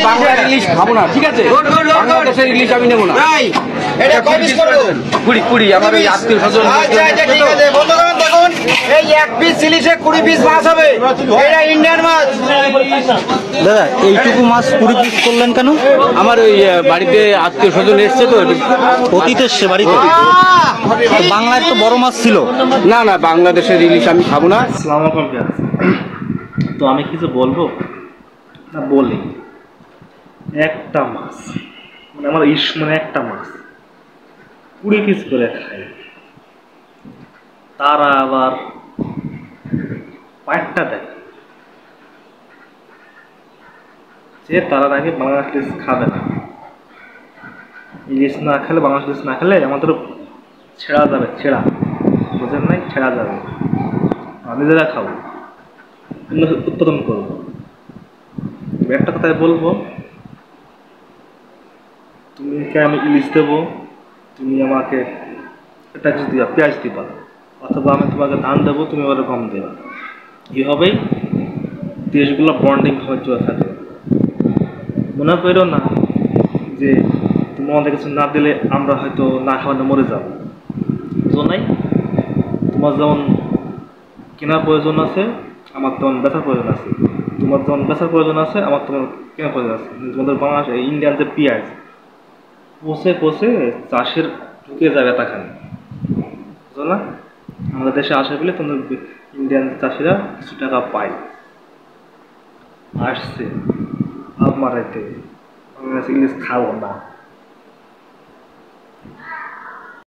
বাংলার ইলিশ খাবো না, ঠিক আছে? বাংলাদেশের ইলিশ আমি নেবো না। এটা কয় পিস করবো? 20 আমার ওই আত্মীয় স্বজন। আচ্ছা আচ্ছা ঠিক আছে বন্ধুগণ, দেখুন এই এক পিস ইলিশে 20 পিস মাছ হবে। এটা ইন্ডিয়ান মাছ। দাদা এইটুকু মাছ 20 পিস করলেন কেন? আমার ওই বাড়িতে আত্মীয় স্বজন এসছে তো। অতীত এসছে বাড়িতে। বাংলায় তো বড় মাছ ছিল। না না, বাংলাদেশের ইলিশ আমি খাবো না। আসসালামু আলাইকুম। তো আমি কিছু বলবো না, বলি একটা মাছ মানে আমার মানে একটা মাছ 20 পিস করে খাই, তারা আবার পাটটা দেয় যে তারা নাকি বাংলাদেশ ইলিশ খাবে না। ইলিশ না খেলে, বাংলাদেশ ইলিশ না খেলে আমাদের ছেঁড়া যাবে, ছেঁড়া বোঝেন নাই, ছেঁড়া যাবে। নিজেরা খাবো, উৎপাদন করবো। একটা কথাই বলবো, তুমি আমি ইলিশ দেবো, তুমি আমাকে ট্যাক্স দিবা, পেঁয়াজ দিবা, অথবা আমি তোমাকে ধান দেবো, তুমি ওরা গম দেবা। এইভাবেই দেশগুলো বন্ডিং হয়ে চলে থাকে। মনে করো না যে তুমি আমাদের কিছু না দিলে আমরা হয়তো না খাওয়াতে মরে যাবো। বুঝো নাই? তোমার যেমন কেনার প্রয়োজন আছে, আমার তেমন বেচার প্রয়োজন আছে। তোমার যেমন বেচার প্রয়োজন আছে, আমার তেমন কেনার প্রয়োজন আছে। তোমাদের বাংলাদেশ ইন্ডিয়ান যে পেঁয়াজ পচে পচে চাষের ঢুকে যাবে তাখানে, বুঝো না? আমাদের দেশে আসে বলে তোমাদের ইন্ডিয়ান চাষিরা কিছু টাকা পায়। আসছে আমার বাংলাদেশ ইলিশ খাবো না।